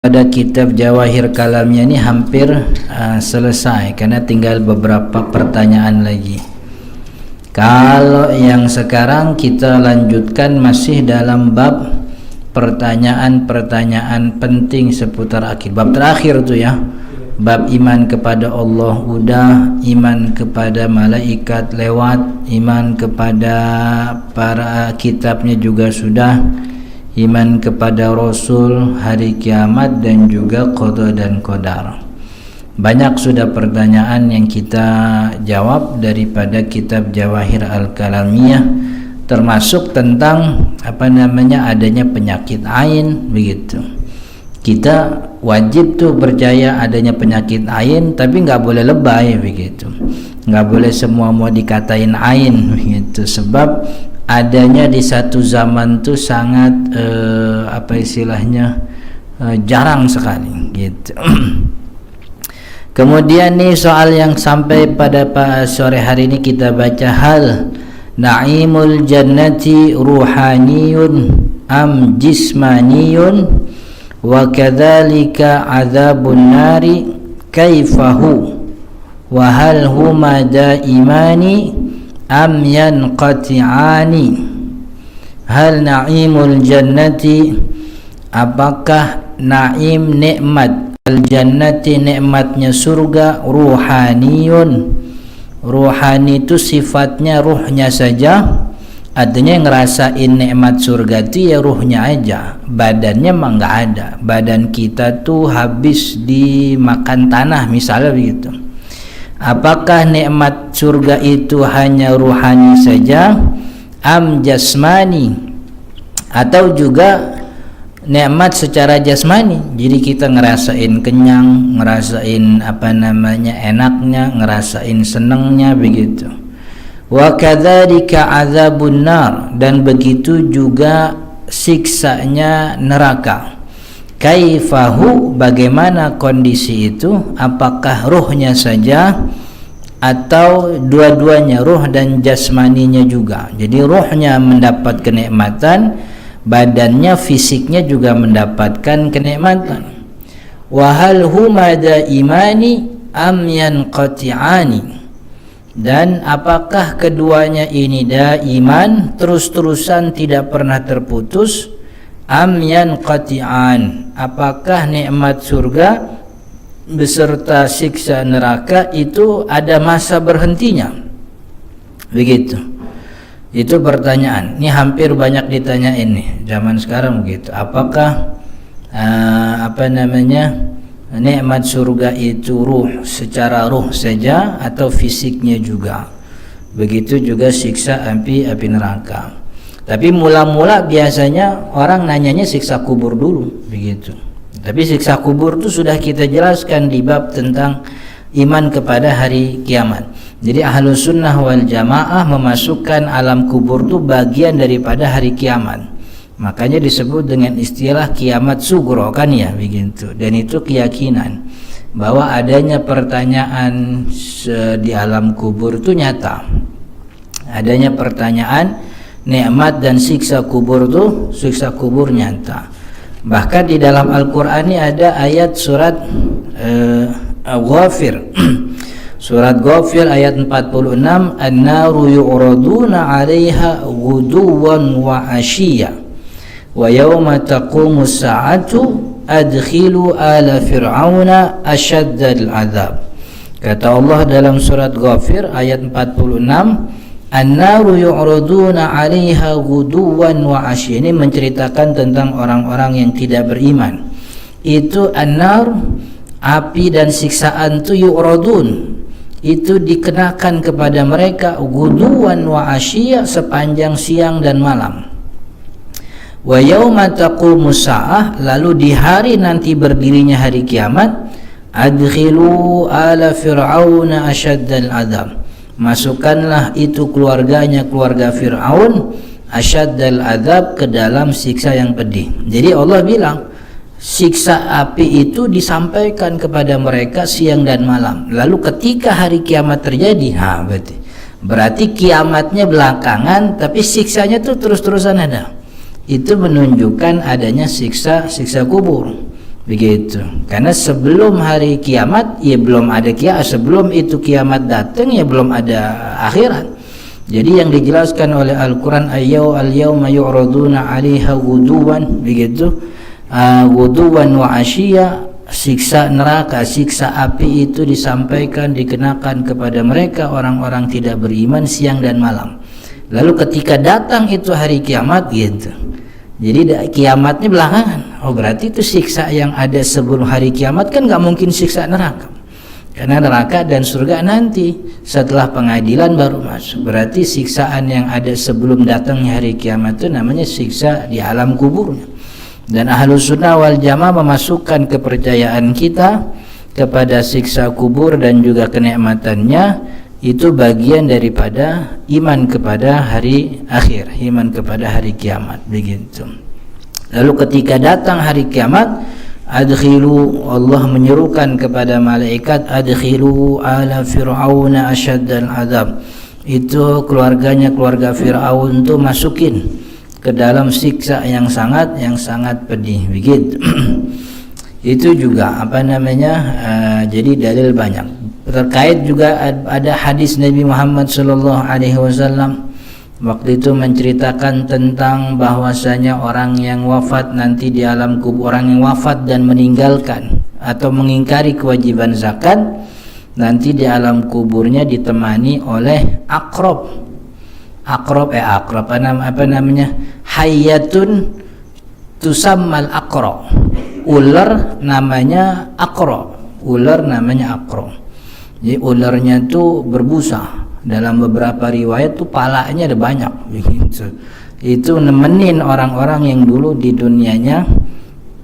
Pada kitab Jawahir Kalamnya ini hampir selesai karena tinggal beberapa pertanyaan lagi. Kalau yang sekarang kita lanjutkan masih dalam bab pertanyaan-pertanyaan penting seputar akhir. Bab terakhir tuh ya. Bab iman kepada Allah udah, iman kepada malaikat lewat, iman kepada para kitabnya juga sudah, iman kepada Rasul, hari kiamat, dan juga qada dan qadar. Banyak sudah pertanyaan yang kita jawab daripada kitab Jawahir Al-Kalamiyah, termasuk tentang adanya penyakit ain begitu. Kita wajib tuh percaya adanya penyakit ain, tapi nggak boleh lebay begitu. Nggak boleh semua mau dikatain ain begitu, sebab adanya di satu zaman tuh sangat jarang sekali gitu. Kemudian nih soal yang sampai pada sore hari ini kita baca, hal na'imul jannati ruhaniyun am jismaniyun wa kadzalika adzabun nari kaifahu wa hal huma daimani am yanqati'ani. Hal na'imul jannati, apakah naim nikmat al-jannati nikmatnya surga, ruhaniyun, ruhani itu sifatnya ruhnya saja, artinya ngerasain nikmat surga itu ya ruhnya aja, badannya mah nggak ada. Badan kita tuh habis dimakan tanah misalnya begitu. Apakah nikmat surga itu hanya ruhani saja, am jasmani, atau juga nikmat secara jasmani, jadi kita ngerasain kenyang, ngerasain enaknya, ngerasain senengnya begitu. Wa kadzalika adzabun nar, dan begitu juga siksanya neraka. Kaifahu, bagaimana kondisi itu, apakah ruhnya saja atau dua-duanya, ruh dan jasmaninya juga. Jadi ruhnya mendapat kenikmatan, badannya, fisiknya juga mendapatkan kenikmatan. Wa hal huma daimani am yanqati'ani, dan apakah keduanya ini daiman, terus-terusan tidak pernah terputus, am yanqati'an, apakah nikmat surga beserta siksa neraka itu ada masa berhentinya begitu. Itu pertanyaan ini hampir banyak ditanyain nih zaman sekarang begitu. Apakah nikmat surga itu ruh, secara ruh saja atau fisiknya juga, begitu juga siksa api neraka. Tapi mula-mula biasanya orang nanyanya siksa kubur dulu begitu. Tapi siksa kubur itu sudah kita jelaskan di bab tentang iman kepada hari kiamat. Jadi Ahlus Sunnah wal Jamaah memasukkan alam kubur itu bagian daripada hari kiamat. Makanya disebut dengan istilah kiamat sugro kan ya begitu. Dan itu keyakinan bahwa adanya pertanyaan di alam kubur itu nyata. Adanya pertanyaan nikmat dan siksa kubur itu, siksa kubur nyata. Bahkan di dalam Al-Qur'an ini ada ayat surat Ghafir. Surat Ghafir ayat 46, an-naru yu'raduna 'alaiha ghuduwan wa 'ashiyya wa yawma taqumus sa'atu adkhilu ala fir'auna asyaddal 'adzab. Kata Allah dalam surat Ghafir ayat 46, an-naru yu'raduna 'alaiha ghuduwan wa 'ashiyya. Ini menceritakan tentang orang-orang yang tidak beriman. Itu an-nar, api dan siksaan itu yu'radun, itu dikenakan kepada mereka ghuduwan wa 'ashiyya, sepanjang siang dan malam. Wa yauma taqumus sa'ah, lalu di hari nanti berdirinya hari kiamat, adkhilu ala fir'auna asyaddal 'adzab, masukkanlah itu keluarganya, keluarga Fir'aun, asyaddal 'adzab, ke dalam siksa yang pedih. Jadi Allah bilang siksa api itu disampaikan kepada mereka siang dan malam. Lalu ketika hari kiamat terjadi, berarti kiamatnya belakangan, tapi siksanya tuh terus-terusan ada. Itu menunjukkan adanya siksa kubur. begitu. Karena sebelum hari kiamat ya belum ada kiamat, sebelum itu kiamat datang ya belum ada akhirat. Jadi yang dijelaskan oleh Al-Quran, al-yawma yu'raduna 'alaiha ghuduwan, begitu, ghuduwan wa 'ashiyya, siksa neraka, siksa api itu disampaikan, dikenakan kepada mereka orang-orang tidak beriman siang dan malam. Lalu ketika datang itu hari kiamat gitu, jadi kiamatnya belakangan. Oh berarti itu siksa yang ada sebelum hari kiamat kan nggak mungkin siksa neraka, karena neraka dan surga nanti setelah pengadilan baru masuk. Berarti siksaan yang ada sebelum datangnya hari kiamat itu namanya siksa di alam kuburnya. Dan Ahlus Sunnah wal Jamaah memasukkan kepercayaan kita kepada siksa kubur dan juga kenikmatannya itu bagian daripada iman kepada hari akhir, iman kepada hari kiamat, begitu. Lalu ketika datang hari kiamat, adkhilu, Allah menyerukan kepada malaikat, adkhilu ala fir'auna asyaddal azab, itu keluarganya, keluarga Fir'aun itu masukin ke dalam siksa yang sangat pedih, begitu. Itu juga jadi dalil banyak. Terkait juga ada hadis Nabi Muhammad SAW waktu itu menceritakan tentang bahwasanya orang yang wafat nanti di alam kubur, orang yang wafat dan meninggalkan atau mengingkari kewajiban zakat, nanti di alam kuburnya ditemani oleh hayyatun tusammal aqra, ular namanya aqra. Jadi ularnya itu berbusa. Dalam beberapa riwayat tuh palanya ada banyak, begitu. Itu nemenin orang-orang yang dulu di dunianya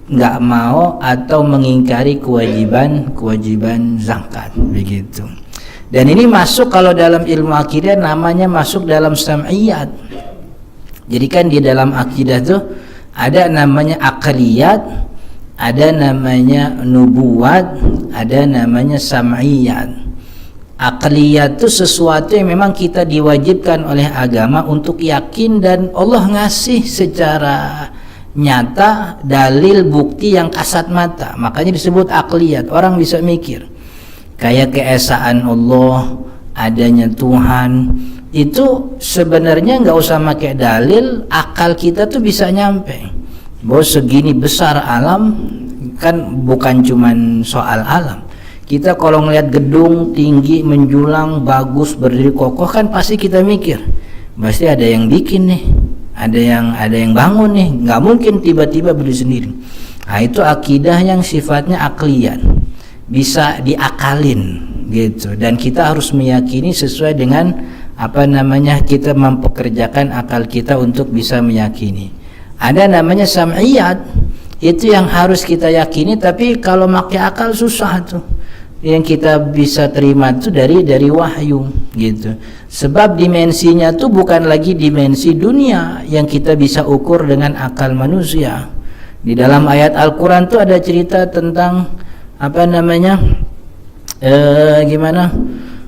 nggak mau atau mengingkari kewajiban zakat, begitu. Dan ini masuk kalau dalam ilmu akidah namanya masuk dalam sam'iyat. Jadi kan di dalam akidah tuh ada namanya aqliyat, ada namanya nubuwat, ada namanya sam'iyat. Aqliyat itu sesuatu yang memang kita diwajibkan oleh agama untuk yakin, dan Allah ngasih secara nyata dalil bukti yang kasat mata, makanya disebut aqliyat. Orang bisa mikir kayak keesaan Allah, adanya Tuhan, itu sebenarnya nggak usah pakai dalil, akal kita tuh bisa nyampe bahwa segini besar alam. Kan bukan cuman soal alam, kita kalau ngelihat gedung tinggi menjulang bagus berdiri kokoh kan pasti kita mikir pasti ada yang bikin nih, ada yang bangun nih, nggak mungkin tiba-tiba berdiri sendiri. Nah itu akidah yang sifatnya akliyat, bisa diakalin gitu, dan kita harus meyakini sesuai dengan kita mempekerjakan akal kita untuk bisa meyakini. Ada namanya sam'iyat, itu yang harus kita yakini, tapi kalau pakai akal susah tuh. Yang kita bisa terima itu dari wahyu gitu. Sebab dimensinya tuh bukan lagi dimensi dunia yang kita bisa ukur dengan akal manusia. Di dalam ayat Al-Quran tuh ada cerita tentang gimana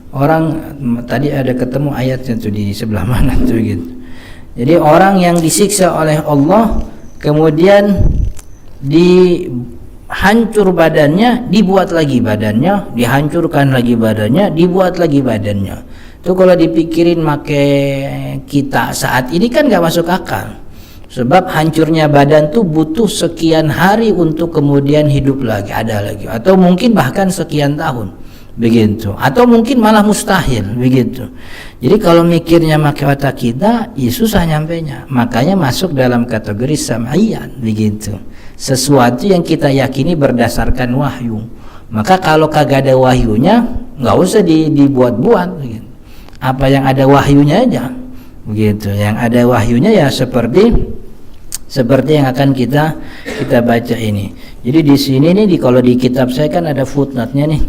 orang, tadi ada ketemu ayatnya tuh di sebelah mana tuh gitu. Jadi orang yang disiksa oleh Allah kemudian hancur badannya, dibuat lagi badannya, dihancurkan lagi badannya, dibuat lagi badannya. Itu kalau dipikirin make kita saat ini kan nggak masuk akal. Sebab hancurnya badan tuh butuh sekian hari untuk kemudian hidup lagi, ada lagi, atau mungkin bahkan sekian tahun, begitu. Atau mungkin malah mustahil, begitu. Jadi kalau mikirnya make otak kita, ya susah nyampenya. Makanya masuk dalam kategori sam'iyat, begitu. Sesuatu yang kita yakini berdasarkan wahyu. Maka kalau kagak ada wahyunya, nggak usah dibuat-buat, begitu. Apa yang ada wahyunya aja, begitu. Yang ada wahyunya ya seperti yang akan kita baca ini. Jadi di sini nih kalau di kitab saya kan ada footnote-nya nih.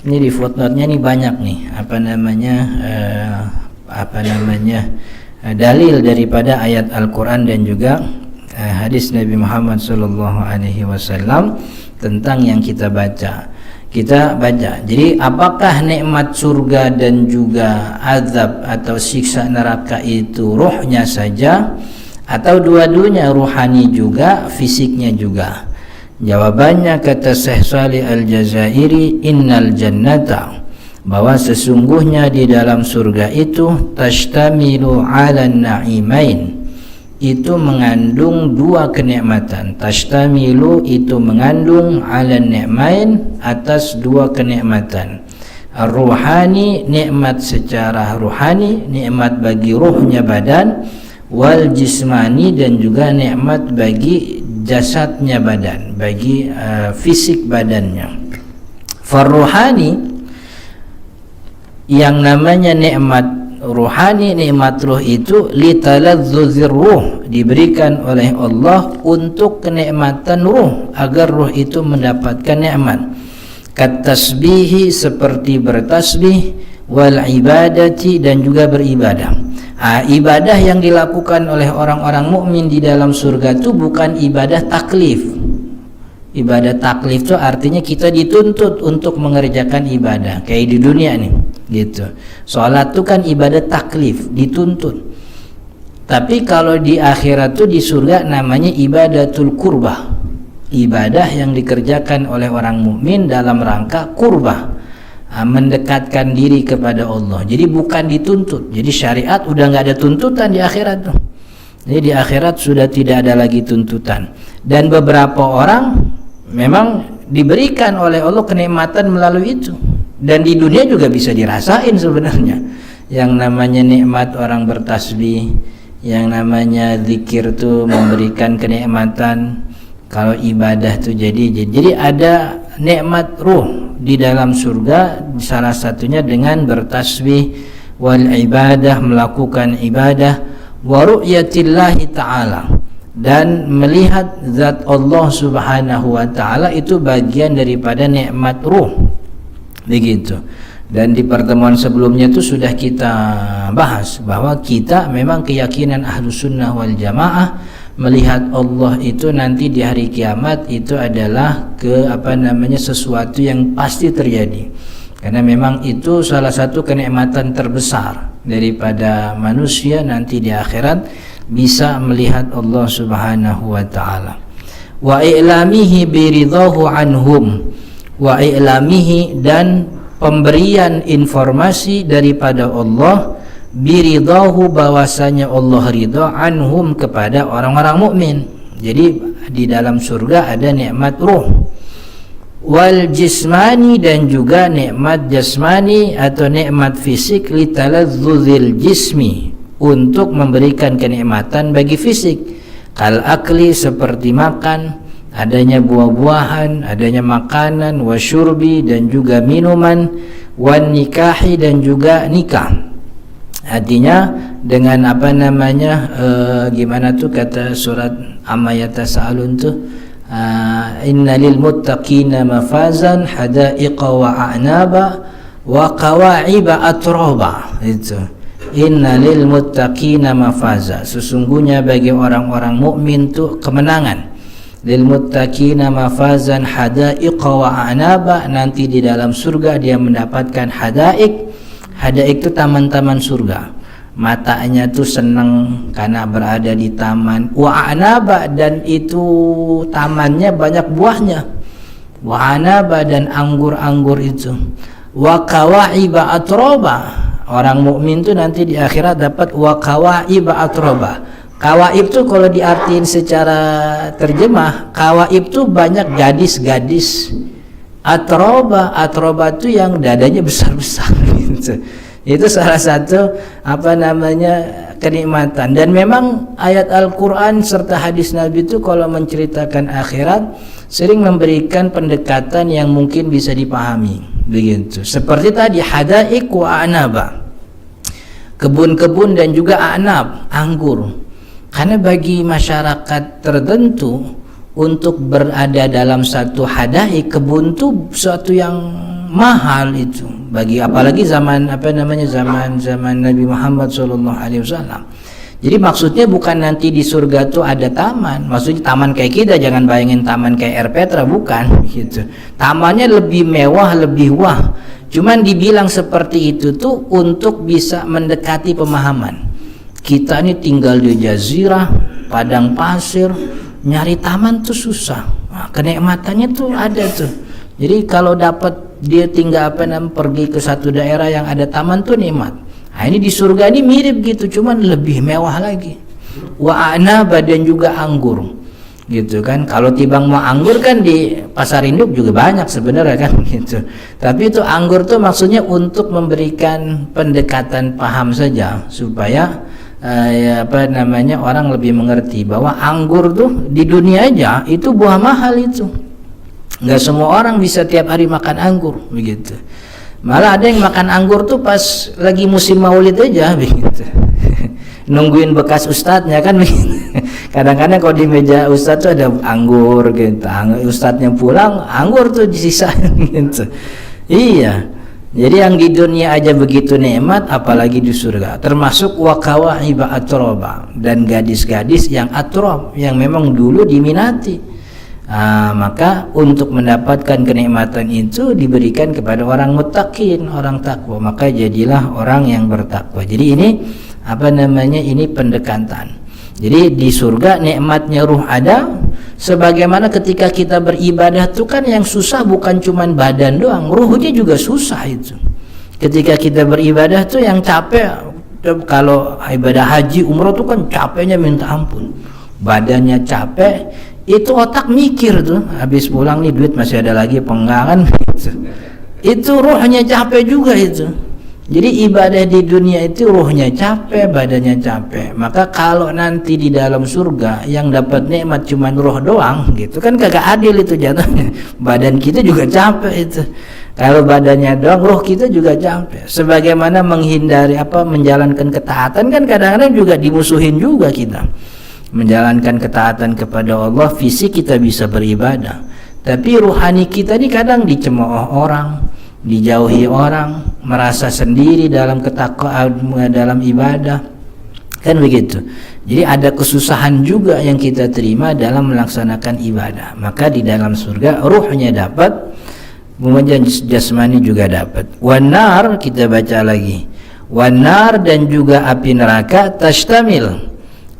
Ini di footnote-nya nih banyak nih dalil daripada ayat Al-Quran dan juga hadis Nabi Muhammad SAW tentang yang kita baca. Jadi apakah nikmat surga dan juga azab atau siksa neraka itu ruhnya saja atau dua-duanya, ruhani juga, fisiknya juga? Jawabannya kata Syekh Shalih Al-Jazairi, innal jannata, bahwa sesungguhnya di dalam surga itu tashtamilu 'ala na'imain, itu mengandung dua kenikmatan. Tashtamilu itu mengandung 'ala ni'main, atas dua kenikmatan. Ar-ruhani, nikmat secara ruhani, nikmat bagi ruhnya badan, wal jismani, dan juga nikmat bagi jasadnya badan, bagi fisik badannya. Farruhani, yang namanya nikmat ruhani, nikmat ruh itu litaladzuzir ruh, diberikan oleh Allah untuk kenikmatan ruh, agar ruh itu mendapatkan nikmat. Katasbihi, seperti bertasbih, wal ibadati, dan juga beribadah. Ibadah yang dilakukan oleh orang-orang mukmin di dalam surga itu bukan ibadah taklif. Ibadah taklif itu artinya kita dituntut untuk mengerjakan ibadah, kayak di dunia nih, gitu. Sholat itu kan ibadah taklif, dituntut. Tapi kalau di akhirat tuh di surga namanya ibadatul qurbah, ibadah yang dikerjakan oleh orang mukmin dalam rangka qurbah, mendekatkan diri kepada Allah. Jadi bukan dituntut. Jadi syariat udah nggak ada tuntutan di akhirat tuh. Jadi di akhirat sudah tidak ada lagi tuntutan. Dan beberapa orang memang diberikan oleh Allah kenikmatan melalui itu. Dan di dunia juga bisa dirasain sebenarnya. Yang namanya nikmat orang bertasbih, yang namanya zikir tuh memberikan kenikmatan. Kalau ibadah tuh jadi ada nikmat ruh di dalam surga, salah satunya dengan bertasbih, wal ibadah, melakukan ibadah, wa ru'yatillahi ta'ala, dan melihat zat Allah subhanahu wa ta'ala, itu bagian daripada nikmat ruh, begitu. Dan di pertemuan sebelumnya itu sudah kita bahas bahwa kita memang keyakinan Ahlus Sunnah wal Jamaah melihat Allah itu nanti di hari kiamat itu adalah sesuatu yang pasti terjadi, karena memang itu salah satu kenikmatan terbesar daripada manusia nanti di akhirat, bisa melihat Allah subhanahu wa ta'ala. Wa i'lamihi biridahu anhum, wa i'lamihi, dan pemberian informasi daripada Allah, biridahu, bahwasanya Allah ridha, anhum, kepada orang-orang mukmin. Jadi di dalam surga ada nikmat ruh, wal jismani, dan juga nikmat jasmani atau nikmat fisik, litaladzuzil jismi, untuk memberikan kenikmatan bagi fisik, kal akli, seperti makan, adanya buah-buahan, adanya makanan, wasyurbi, dan juga minuman, wan nikahi, dan juga nikah. Artinya dengan gimana tuh kata surat Amma Yatasaalun tuh, innalil muttaqina mafazan hadaiqa wa a'naba wa qawa'iba atroba. Itu innalil muttaqina mafaza, sesungguhnya bagi orang-orang mukmin tuh kemenangan. Lil muttaqina mafazan hadaiqa wa a'naba, nanti di dalam surga dia mendapatkan hadaik. Hadaik itu taman-taman surga, matanya tuh senang karena berada di taman. Wa a'naba, dan itu tamannya banyak buahnya. Wa a'naba, dan anggur-anggur itu. Wa qawa'iba atroba, orang mukmin tuh nanti di akhirat dapat wa qawa'iba atroba. Kawaib tuh kalau diartiin secara terjemah, kawaib tuh banyak gadis-gadis. Atroba tuh yang dadanya besar-besar gitu. Itu salah satu kenikmatan. Dan memang ayat Al-Qur'an serta hadis Nabi itu kalau menceritakan akhirat sering memberikan pendekatan yang mungkin bisa dipahami, begitu. Seperti tadi hadaik wa a'naba, kebun-kebun dan juga a'nab, anggur. Karena bagi masyarakat tertentu untuk berada dalam satu hadaik, kebun itu suatu yang mahal itu, bagi apalagi zaman zaman Nabi Muhammad SAW. Jadi maksudnya bukan nanti di surga tuh ada taman, maksudnya taman kayak kita, jangan bayangin taman kayak Air Petra, bukan gitu. Tamannya lebih mewah, lebih wah. Cuman dibilang seperti itu tuh untuk bisa mendekati pemahaman. Kita ini tinggal di jazirah, padang pasir, nyari taman tuh susah. Kenikmatannya tuh ada tuh. Jadi kalau dapat dia tinggal pergi ke satu daerah yang ada taman tuh nikmat. Nah, ini di surga ini mirip gitu, cuman lebih mewah lagi. Wa anaba dan juga anggur, gitu kan. Kalau tibang mau anggur kan di pasar induk juga banyak sebenarnya kan, gitu. Tapi itu anggur tuh maksudnya untuk memberikan pendekatan paham saja supaya orang lebih mengerti bahwa anggur tuh di dunia aja itu buah mahal itu. Nggak semua orang bisa tiap hari makan anggur, begitu. Malah ada yang makan anggur tuh pas lagi musim maulid aja, begitu. Nungguin bekas ustadznya kan, begitu. Kadang-kadang kalau di meja ustadz tuh ada anggur, gitu. Ustadznya pulang, anggur tuh disisain, gitu. Iya. Jadi yang di dunia aja begitu nikmat, apalagi di surga. Termasuk wakawahiba atroba, dan gadis-gadis yang atrob, yang memang dulu diminati. Maka untuk mendapatkan kenikmatan itu diberikan kepada orang muttaqin, orang takwa. Maka jadilah orang yang bertakwa. Jadi ini ini pendekatan. Jadi di surga nikmatnya ruh ada, sebagaimana ketika kita beribadah itu kan yang susah bukan cuman badan doang, ruhnya juga susah itu. Ketika kita beribadah tuh yang capek, kalau ibadah haji umroh tuh kan capeknya minta ampun, badannya capek, itu otak mikir tuh, habis pulang nih duit masih ada lagi penggangan gitu. Itu ruhnya capek juga itu. Jadi ibadah di dunia itu ruhnya capek, badannya capek. Maka kalau nanti di dalam surga yang dapat nikmat cuma ruh doang gitu kan kagak adil itu jatuhnya. Badan kita juga capek itu. Kalau badannya doang, ruh kita juga capek. Sebagaimana menghindari menjalankan ketaatan kan kadang-kadang juga dimusuhin juga kita. Menjalankan ketaatan kepada Allah, fisik kita bisa beribadah, tapi ruhani kita ini kadang dicemooh orang, dijauhi orang, merasa sendiri dalam ketakwaan, dalam ibadah, kan begitu. Jadi ada kesusahan juga yang kita terima dalam melaksanakan ibadah. Maka di dalam surga ruhnya dapat, kemudian jasmani juga dapat. Wanar, kita baca lagi, wanar, dan juga api neraka, tashtamil,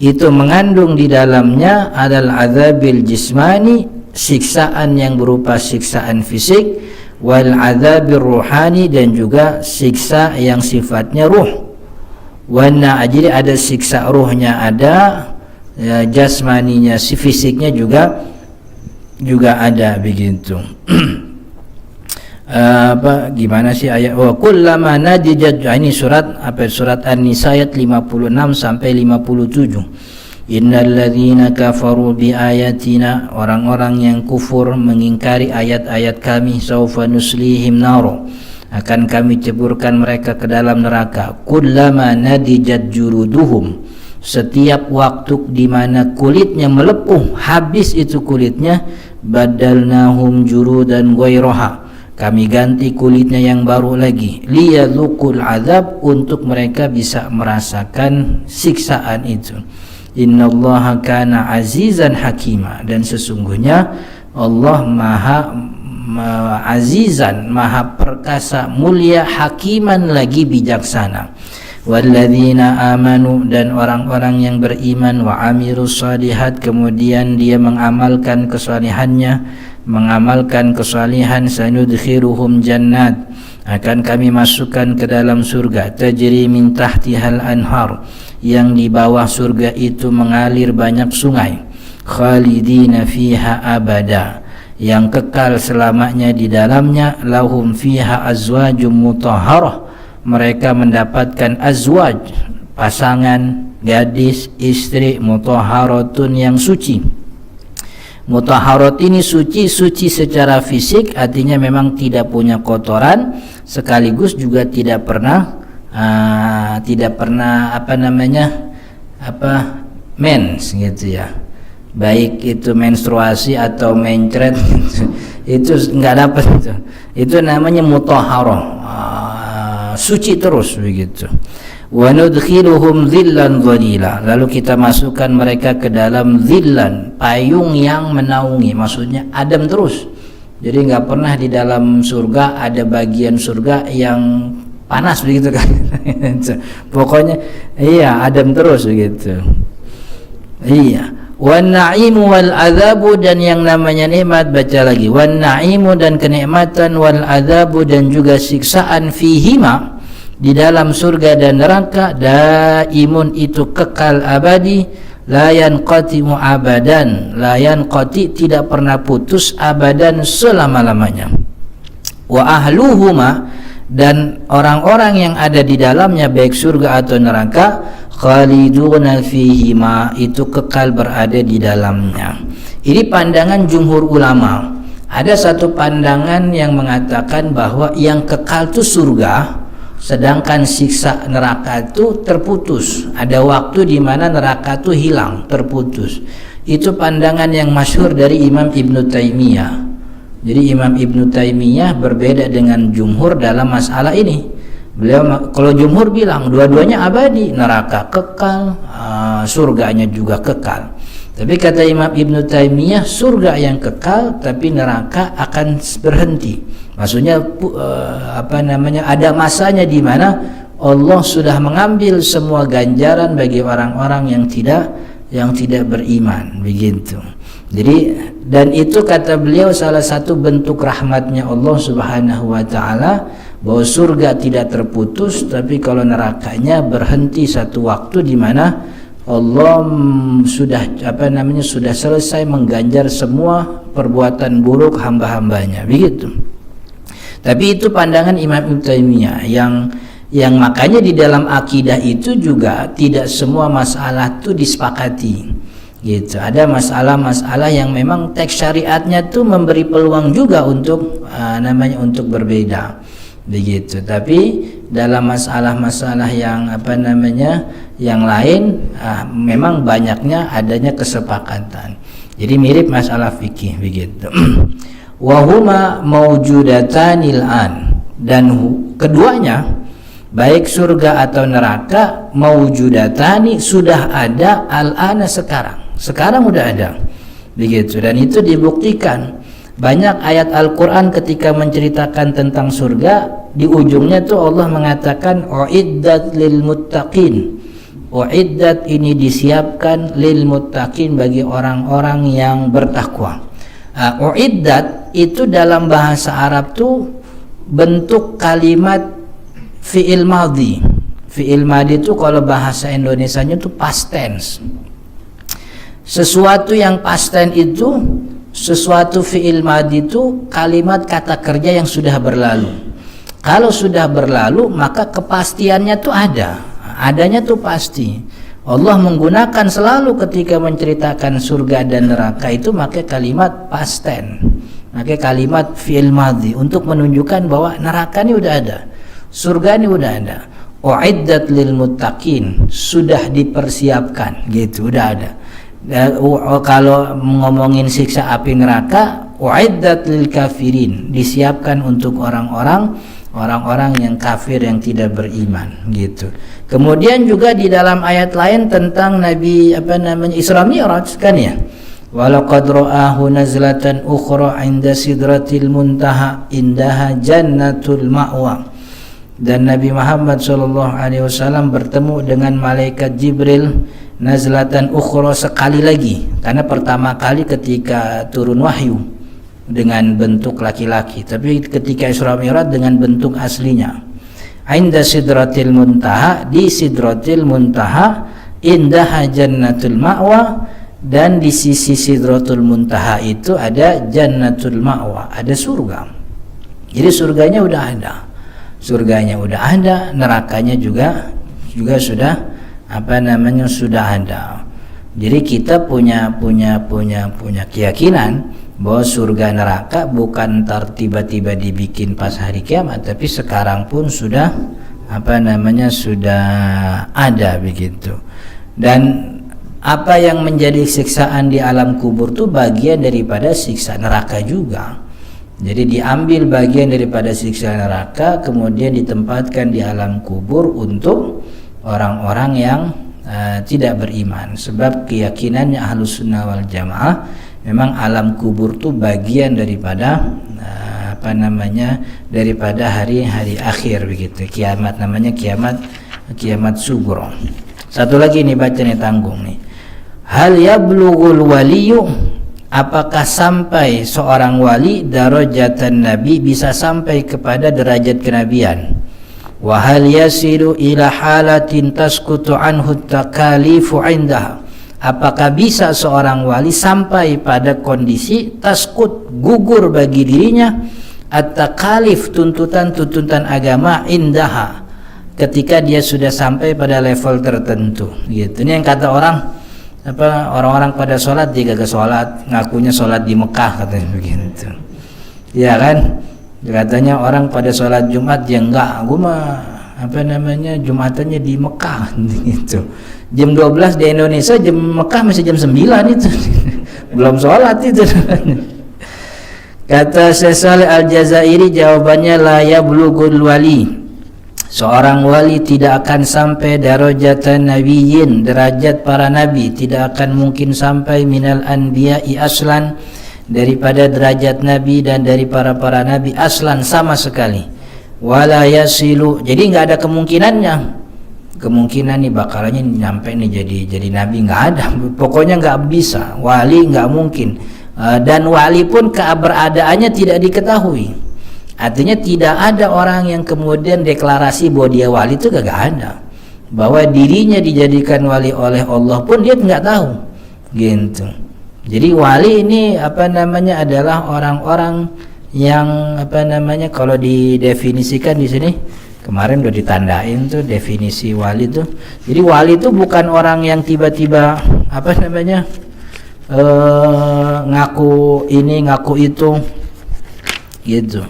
itu mengandung di dalamnya adalah adzabil jismani, siksaan yang berupa siksaan fisik, wal adzabir ruhani, dan juga siksa yang sifatnya ruh. Jadi ada siksa ruhnya ada, jasmaninya, si fisiknya juga ada begitu. Gimana sih ayat wa kullama nadijat, ini surat surat An-Nisa ayat 56 sampai 57. Innalladzina kafaru bi ayatina, orang-orang yang kufur mengingkari ayat-ayat kami, saufa nuslihim naro, akan kami ceburkan mereka ke dalam neraka. Kullama nadijat juluduhum, setiap waktu di mana kulitnya melepuh, habis itu kulitnya, badalnahum juludan ghairaha, kami ganti kulitnya yang baru lagi, liyadzuqul azab, untuk mereka bisa merasakan siksaan itu. Innallaha kana azizan hakima, dan sesungguhnya Allah maha azizan, maha perkasa, mulia, hakiman, lagi bijaksana. Walladzina amanu, dan orang-orang yang beriman, wa amilus shalihat, kemudian dia mengamalkan kesalihannya, mengamalkan kesalihan, sanudkhiruhum jannat, akan kami masukkan ke dalam surga, tajri min tahtihal anhar, yang di bawah surga itu mengalir banyak sungai, khalidina fiha abada, yang kekal selamanya di dalamnya, lahum fiha azwajum mutahharah, mereka mendapatkan azwaj, pasangan, gadis, istri, mutahharatun, yang suci. Mutahharat ini suci, suci secara fisik, artinya memang tidak punya kotoran, sekaligus juga tidak pernah mens gitu ya, baik itu menstruasi atau mencret itu nggak dapat itu namanya mutahharah, suci terus begitu. Wa nudkhiluhum dhillan dhalila, lalu kita masukkan mereka ke dalam dhillan, payung yang menaungi, maksudnya adem terus. Jadi nggak pernah di dalam surga ada bagian surga yang panas begitu kan. Pokoknya iya adem terus begitu. Iya. Wan na'imu wal adzabu, dan yang namanya nikmat, baca lagi, wan na'imu, dan kenikmatan, wal adzabu, dan juga siksaan, fihima, di dalam surga dan neraka, daimun, itu kekal abadi, la yanqati'u abadan, la yanqati, tidak pernah putus, abadan, selama-lamanya. Wa ahluhuma, dan orang-orang yang ada di dalamnya, baik surga atau neraka, khaliduna fihima, itu kekal berada di dalamnya. Ini pandangan jumhur ulama. Ada satu pandangan yang mengatakan bahwa yang kekal itu surga, sedangkan siksa neraka itu terputus. Ada waktu di mana neraka itu hilang, terputus. Itu pandangan yang masyhur dari Imam Ibnu Taimiyah. Jadi Imam Ibnu Taimiyah berbeda dengan jumhur dalam masalah ini. Beliau, kalau jumhur bilang dua-duanya abadi, neraka kekal, surganya juga kekal. Tapi kata Imam Ibnu Taimiyah, surga yang kekal, tapi neraka akan berhenti. Maksudnya ada masanya di mana Allah sudah mengambil semua ganjaran bagi orang-orang yang tidak beriman, begitu. Jadi, dan itu kata beliau salah satu bentuk rahmatnya Allah Subhanahu wa taala, bahwa surga tidak terputus, tapi kalau nerakanya berhenti satu waktu di mana Allah sudah sudah selesai mengganjar semua perbuatan buruk hamba-hambanya, begitu. Tapi itu pandangan Imam Ibnu Taimiyah yang makanya di dalam akidah itu juga tidak semua masalah itu disepakati, gitu. Ada masalah-masalah yang memang teks syariatnya tuh memberi peluang juga untuk untuk berbeda, begitu. Tapi dalam masalah-masalah yang yang lain memang banyaknya adanya kesepakatan. Jadi mirip masalah fikih, begitu. Wahuma maujudatanil an, dan keduanya baik surga atau neraka, maujudatani, sudah ada, al-ana, sekarang udah ada, begitu. Dan itu dibuktikan banyak ayat Al-Quran ketika menceritakan tentang surga, di ujungnya tuh Allah mengatakan uiddat lil muttaqin. Uiddat, ini disiapkan, lil muttaqin, bagi orang-orang yang bertakwa. Uiddat itu dalam bahasa Arab tuh bentuk kalimat fi'il madhi. Fi'il madhi itu kalau bahasa Indonesianya itu past tense. Sesuatu yang past tense itu, sesuatu fi'il madhi itu kalimat kata kerja yang sudah berlalu. Kalau sudah berlalu maka kepastiannya tuh adanya tuh pasti. Allah menggunakan selalu ketika menceritakan surga dan neraka itu pakai kalimat past tense, pakai kalimat fi'il madhi untuk menunjukkan bahwa neraka ini udah ada, surga ini udah ada. Uiddat lil muttaqin, sudah dipersiapkan, gitu, udah ada. Kalau ngomongin siksa api neraka, uiddat lil kafirin, disiapkan untuk orang-orang yang kafir, yang tidak beriman, gitu. Kemudian juga di dalam ayat lain tentang Nabi Isra Mi'raj, kan ya, walaqad ra'ahu nazlatan ukhra 'inda sidratil muntaha indaha jannatul ma'wa. Dan Nabi Muhammad SAW bertemu dengan malaikat Jibril nazlatan ukhra, sekali lagi, karena pertama kali ketika turun wahyu dengan bentuk laki-laki, tapi ketika Isra Mi'raj dengan bentuk aslinya. Inda sidratil muntaha, di sidratil muntaha, indaha jannatul ma'wa, dan di sisi sidratul muntaha itu ada jannatul ma'wa, ada surga. Jadi surganya udah ada, nerakanya juga sudah sudah ada. Jadi kita punya keyakinan bahwa surga neraka bukan tiba-tiba dibikin pas hari kiamat, tapi sekarang pun sudah sudah ada, begitu. Dan apa yang menjadi siksaan di alam kubur itu bagian daripada siksa neraka juga. Jadi diambil bagian daripada siksa neraka, kemudian ditempatkan di alam kubur untuk orang-orang yang tidak beriman. Sebab keyakinannya Ahlus Sunnah wal Jamaah, memang alam kubur itu bagian daripada daripada hari-hari akhir, begitu. Kiamat, namanya kiamat sugro. Satu lagi nih, baca nih, tanggung nih. hal yablughul waliyu, apakah sampai seorang wali darajatan nabi, bisa sampai kepada derajat kenabian. Wa hal yasilu ila halatin tasqutu anhu takalifu indaha, apakah bisa seorang wali sampai pada kondisi taskut, gugur bagi dirinya, at-takalif, tuntutan-tuntutan agama, indaha, ketika dia sudah sampai pada level tertentu gitu. Ini yang kata orang-orang pada sholat, dia gak sholat, ngakunya sholat di Mekah katanya begitu, ya kan? Katanya orang pada sholat Jumat, dia enggak, gue mah Jumatannya di Mekah gitu. Jam 12 di Indonesia, jam Mekah masih jam 9 itu belum sholat itu. Kata Syekh Shalih Al-Jazairi, jawabannya la yablughul wali, seorang wali tidak akan sampai darajatan nabiyyin, derajat para nabi, tidak akan mungkin sampai minal anbiya'i aslan, daripada derajat nabi dan dari para nabi aslan sama sekali. Wala yasilu, jadi nggak ada kemungkinan nih bakalannya nyampe nih jadi nabi, nggak ada, pokoknya nggak bisa, wali nggak mungkin. Dan wali pun keberadaannya tidak diketahui, artinya tidak ada orang yang kemudian deklarasi bahwa dia wali, itu gak ada, bahwa dirinya dijadikan wali oleh Allah pun dia nggak tahu gitu. Jadi wali ini adalah orang-orang yang kalau didefinisikan di sini, kemarin udah ditandain tuh definisi wali tuh. Jadi wali itu bukan orang yang tiba-tiba ngaku ini ngaku itu gitu.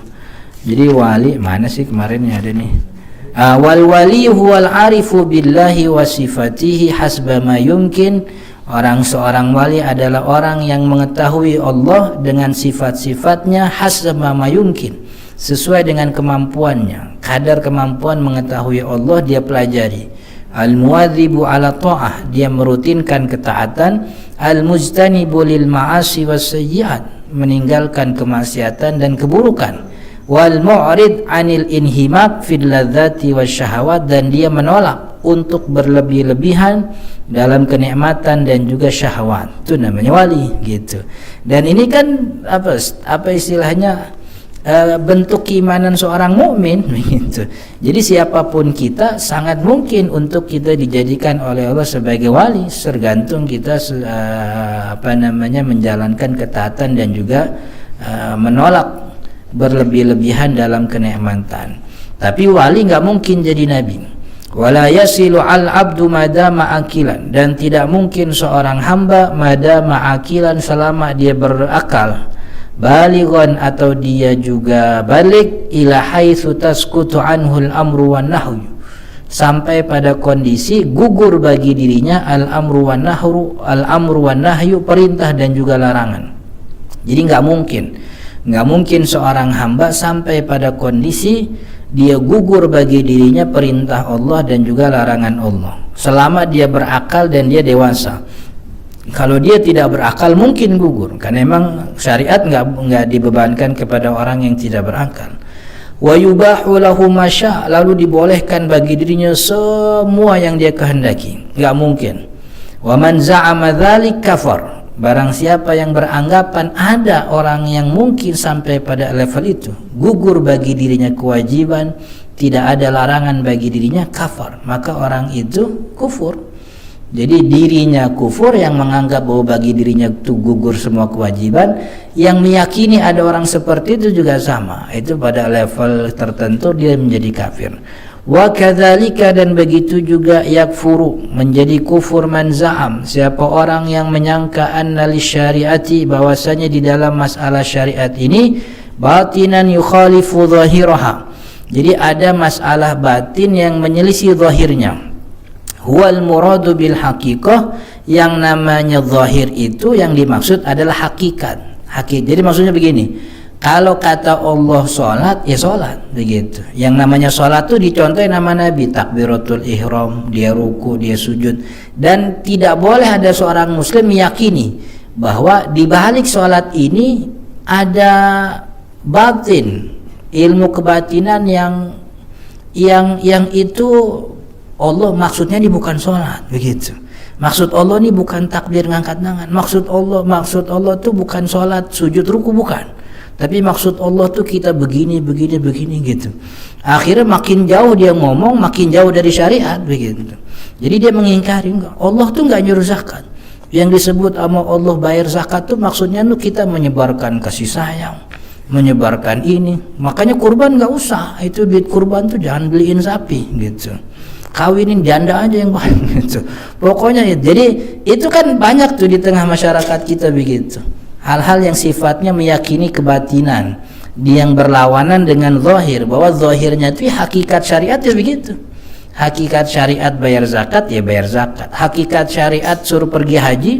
Jadi wali mana sih kemarin ya, ada nih. Wal wali huwal arifu billahi wa sifatihi hasba ma yumkin. Seorang wali adalah orang yang mengetahui Allah dengan sifat-sifatnya, hasba ma yumkin, sesuai dengan kemampuannya, kadar kemampuan mengetahui Allah dia pelajari. Al-muwadzibu ala ta'ah, dia merutinkan ketaatan. Al-mujtanibu lil ma'asi was sayyi'at, meninggalkan kemaksiatan dan keburukan. Wal mu'rid 'anil inhimak fil ladzati wasyahawat, dan dia menolak untuk berlebih-lebihan dalam kenikmatan dan juga syahwat. Itu namanya wali gitu. Dan ini kan apa istilahnya, bentuk keimanan seorang mukmin begitu. Jadi siapapun kita sangat mungkin untuk kita dijadikan oleh Allah sebagai wali, tergantung kita menjalankan ketaatan dan juga menolak berlebih-lebihan dalam kenikmatan. Tapi wali nggak mungkin jadi nabi. Wala yasilu al-abdu madama akilan, dan tidak mungkin seorang hamba madama akilan, selama dia berakal, balighan, atau dia juga balik, ila haitsu tasqutu anhu al-amru wan nahyu, sampai pada kondisi gugur bagi dirinya al-amru wan nahyu, perintah dan juga larangan. Jadi nggak mungkin seorang hamba sampai pada kondisi dia gugur bagi dirinya perintah Allah dan juga larangan Allah, selama dia berakal dan dia dewasa. Kalau dia tidak berakal mungkin gugur, karena memang syariat nggak dibebankan kepada orang yang tidak berakal. Wa yubahu lahu masya, lalu dibolehkan bagi dirinya semua yang dia kehendaki, nggak mungkin. Wa man za'ama dzalik kafar, barang siapa yang beranggapan ada orang yang mungkin sampai pada level itu, gugur bagi dirinya kewajiban, tidak ada larangan bagi dirinya, kafar, maka orang itu kufur. Jadi dirinya kufur yang menganggap bahwa bagi dirinya itu gugur semua kewajiban, yang meyakini ada orang seperti itu juga sama, itu pada level tertentu dia menjadi kafir. Wa kadzalika, dan begitu juga yakfuru, menjadi kufur man za'am, siapa orang yang menyangka anna lisyariati, bahwasanya di dalam masalah syariat ini batinan yukhalifu zahiraha, jadi ada masalah batin yang menyelisih zahirnya. Huwal muradu bil haqiqah, yang namanya zahir itu yang dimaksud adalah hakikat. Jadi maksudnya begini, kalau kata Allah sholat, ya sholat begitu. Yang namanya sholat itu dicontohin nama Nabi, takbiratul ihram, dia ruku, dia sujud. Dan tidak boleh ada seorang muslim meyakini bahwa di balik sholat ini ada batin, ilmu kebatinan yang itu Allah maksudnya ini bukan sholat begitu. Maksud Allah ini bukan takbir ngangkat tangan. Maksud Allah tuh bukan sholat sujud ruku, bukan. Tapi maksud Allah tuh kita begini gitu. Akhirnya makin jauh dia ngomong, makin jauh dari syariat begitu. Jadi dia mengingkari, Allah tuh nggak nyuruh zakat. Yang disebut sama Allah bayar zakat tuh maksudnya tuh kita menyebarkan kasih sayang, menyebarkan ini. Makanya kurban nggak usah. Itu duit kurban tuh jangan beliin sapi gitu. Kawinin janda aja yang banyak gitu. Pokoknya ya, jadi itu kan banyak tuh di tengah masyarakat kita begitu. Hal-hal yang sifatnya meyakini kebatinan, yang berlawanan dengan zahir, bahwa zahirnya itu hakikat syariat ya begitu. Hakikat syariat bayar zakat ya bayar zakat. Hakikat syariat suruh pergi haji,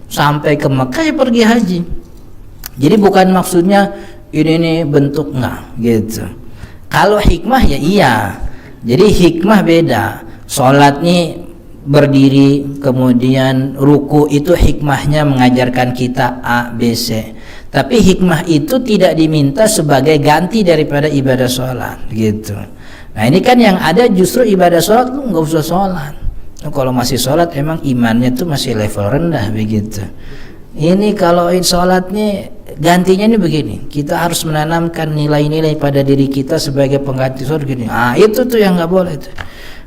sampai ke Mekah ya pergi haji. Jadi bukan maksudnya ini bentuk enggak gitu. Kalau hikmah ya iya. Jadi hikmah beda. Sholat nih berdiri kemudian ruku itu hikmahnya mengajarkan kita A, B, C. Tapi hikmah itu tidak diminta sebagai ganti daripada ibadah sholat gitu. Nah ini kan yang ada justru ibadah sholat lu nggak usah sholat. Kalau masih sholat emang imannya tuh masih level rendah begitu. Ini kalau sholat nih gantinya nih begini, kita harus menanamkan nilai-nilai pada diri kita sebagai pengganti sholat gini. Itu tuh yang nggak boleh tuh.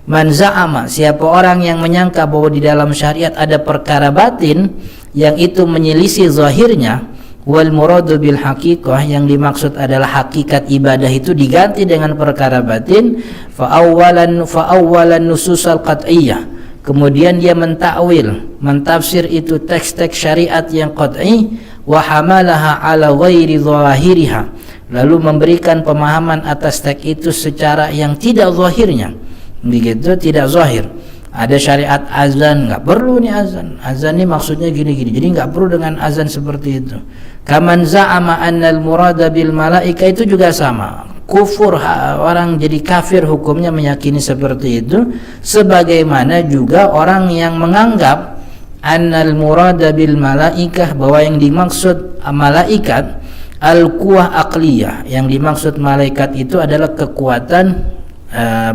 Man za'ama, siapa orang yang menyangka bahwa di dalam syariat ada perkara batin yang itu menyelisih zahirnya, wal muradu bil haqiqah, yang dimaksud adalah hakikat ibadah itu diganti dengan perkara batin, fa awwalan nususal qat'iyyah, kemudian dia mentafsir itu teks-teks syariat yang qat'i, wa hamalaha ala ghairi zahiriha, lalu memberikan pemahaman atas teks itu secara yang tidak zahirnya begitu, tidak zahir. Ada syariat azan, nggak perlu nih azan ini maksudnya gini-gini, jadi nggak perlu dengan azan seperti itu. Kaman za'ama annal murada bil malaika, itu juga sama, kufur, orang jadi kafir hukumnya meyakini seperti itu. Sebagaimana juga orang yang menganggap annal murada bil malaikah, bahwa yang dimaksud malaikat al-quwah aqliyah, yang dimaksud malaikat itu adalah kekuatan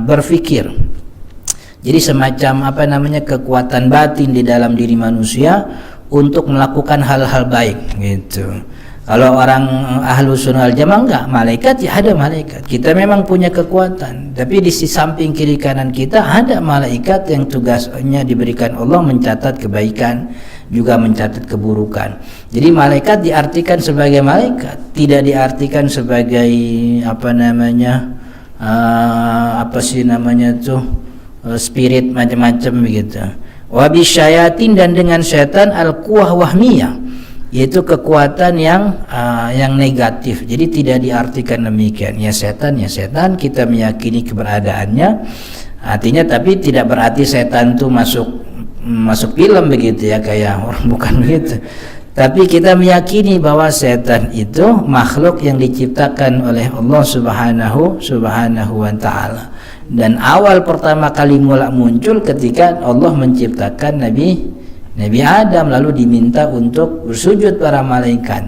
berfikir. Jadi semacam kekuatan batin di dalam diri manusia untuk melakukan hal-hal baik gitu. Kalau orang ahlu sunnah wal jamaah enggak, malaikat ya ada malaikat. Kita memang punya kekuatan, tapi di samping kiri kanan kita ada malaikat yang tugasnya diberikan Allah mencatat kebaikan, juga mencatat keburukan. Jadi malaikat diartikan sebagai malaikat, tidak diartikan sebagai spirit macam-macam begitu. Wabi syayatin, dan dengan setan al-quwah wahmiyah, yaitu kekuatan yang negatif. Jadi tidak diartikan demikian. Ya setan kita meyakini keberadaannya. Artinya tapi tidak berarti setan itu masuk film begitu ya, kayak orang, bukan begitu. Tapi kita meyakini bahwa setan itu makhluk yang diciptakan oleh Allah Subhanahu wa ta'ala. Dan awal pertama kali mula muncul ketika Allah menciptakan Nabi Adam, lalu diminta untuk bersujud para malaikat.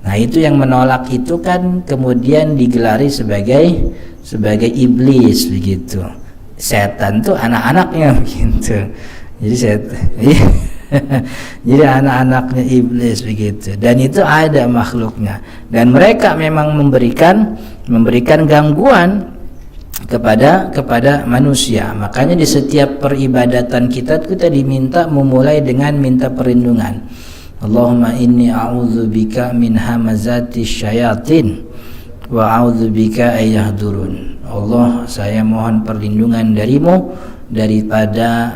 Nah itu yang menolak itu kan kemudian digelari sebagai iblis begitu. Setan tuh anak-anaknya begitu. Jadi setan jadi anak-anaknya iblis begitu, dan itu ada makhluknya, dan mereka memang memberikan gangguan kepada manusia. Makanya di setiap peribadatan kita diminta memulai dengan minta perlindungan. Allahumma inni a'udzubika min hamazati syayatin wa a'udzubika ayyahdurun. Allah, saya mohon perlindungan darimu daripada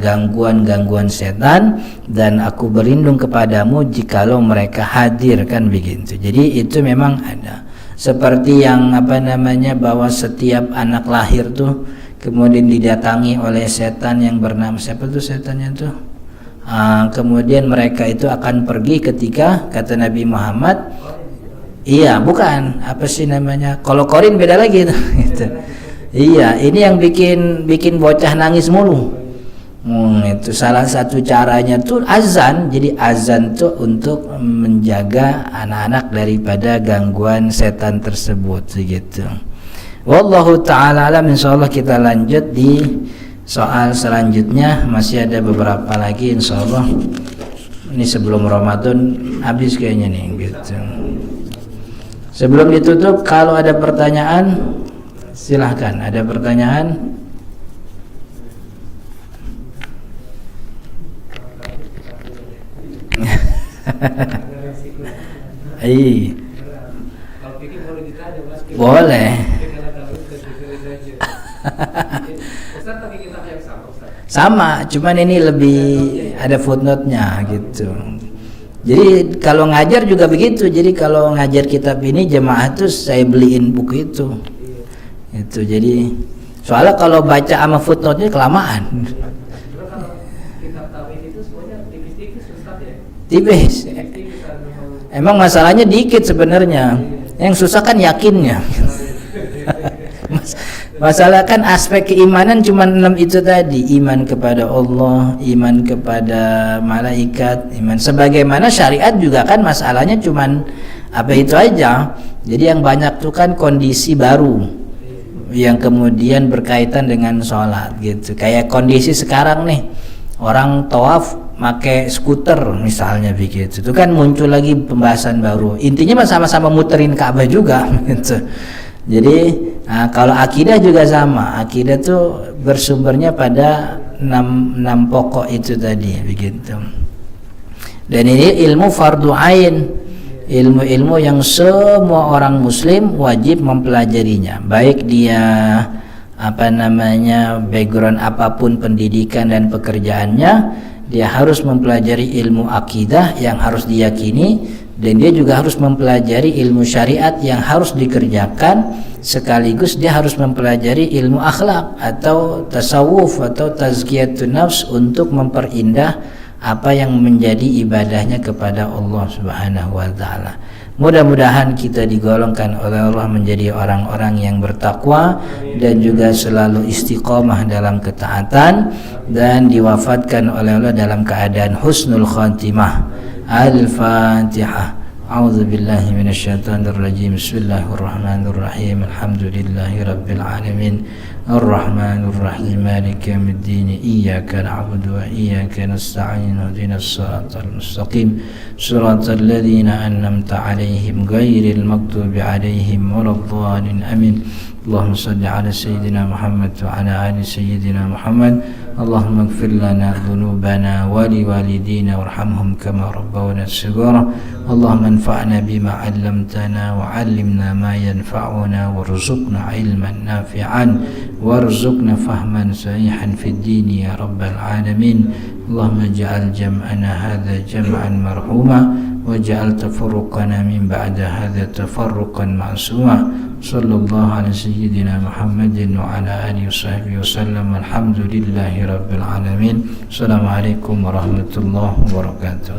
gangguan-gangguan setan, dan aku berlindung kepadamu jikalau mereka hadir, kan begitu. Jadi itu memang ada. Seperti yang bahwa setiap anak lahir tuh kemudian didatangi oleh setan yang bernama, siapa tuh setannya tuh? Kemudian mereka itu akan pergi ketika kata Nabi Muhammad, iya bukan kalau korin beda lagi itu. Gitu. Iya, ini yang bikin bocah nangis mulu. Itu salah satu caranya tuh azan. Jadi azan tuh untuk menjaga anak-anak daripada gangguan setan tersebut gitu. Wallahu taala alam. Insyaallah kita lanjut di soal selanjutnya masih ada beberapa lagi insyaallah. Ini sebelum Ramadan habis kayaknya nih gitu. Sebelum ditutup, kalau ada pertanyaan silahkan. Ada pertanyaan? Boleh. Sama, cuman ini lebih ada footnote-nya gitu. Jadi kalau ngajar juga begitu. Jadi kalau ngajar kitab ini jemaah tuh saya beliin buku itu. Itu jadi soalnya kalau baca sama footnote-nya kelamaan. Tipis. Emang masalahnya dikit sebenarnya. Yang susah kan yakinnya. Masalah kan aspek keimanan cuma 6 itu tadi. Iman kepada Allah, iman kepada malaikat, iman sebagaimana syariat juga kan masalahnya cuma apa itu aja. Jadi yang banyak tuh kan kondisi baru yang kemudian berkaitan dengan sholat gitu. Kayak kondisi sekarang nih, orang tawaf pakai skuter misalnya begitu. Itu kan muncul lagi pembahasan baru. Intinya sama-sama muterin Ka'bah juga gitu. Jadi kalau akidah juga sama. Akidah tuh bersumbernya pada 6 pokok itu tadi begitu. Dan ini ilmu fardu ain, ilmu-ilmu yang semua orang muslim wajib mempelajarinya, baik dia background apapun pendidikan dan pekerjaannya, dia harus mempelajari ilmu akidah yang harus diyakini, dan dia juga harus mempelajari ilmu syariat yang harus dikerjakan, sekaligus dia harus mempelajari ilmu akhlak atau tasawuf atau tazkiyatun nafs untuk memperindah apa yang menjadi ibadahnya kepada Allah Subhanahu wa taala. Mudah-mudahan kita digolongkan oleh Allah menjadi orang-orang yang bertakwa dan juga selalu istiqomah dalam ketaatan, dan diwafatkan oleh Allah dalam keadaan husnul khatimah. Al-Fatihah. A'udzu billahi minasyaitonir rajim. Bismillahirrahmanirrahim. Alhamdulillahi rabbil alamin. Ar-Rahmanir Rahim. Maliki yaumiddin. Iyyaka na'budu wa iyyaka nasta'in. Ihdinas siratal mustaqim. Siratal ladzina an'amta 'alaihim ghairil maghdubi 'alaihim waladdallin. Amin. Allahumma shalli 'ala sayyidina Muhammad wa 'ala ali sayyidina Muhammad. Allahumma ighfir lana dhunubana wa liwalidina warhamhum kama rabbawna shighara. Allahumma anfa'na bima 'allamtana wa 'allimna ma yanfa'una warzuqna 'ilman nafi'an warzuqna fahman sahihan fid din ya rabbal alamin. Allahumma ij'al jam'ana hadha jam'an marhuma waj'al tafarruqana min ba'da hadha tafarruqan ma'suma. Sallallahu ala sayyidina Muhammadin wa ala alihi wasahbihi wasallam. Alhamdulillahi rabbil alamin. Assalamualaikum warahmatullahi wabarakatuh.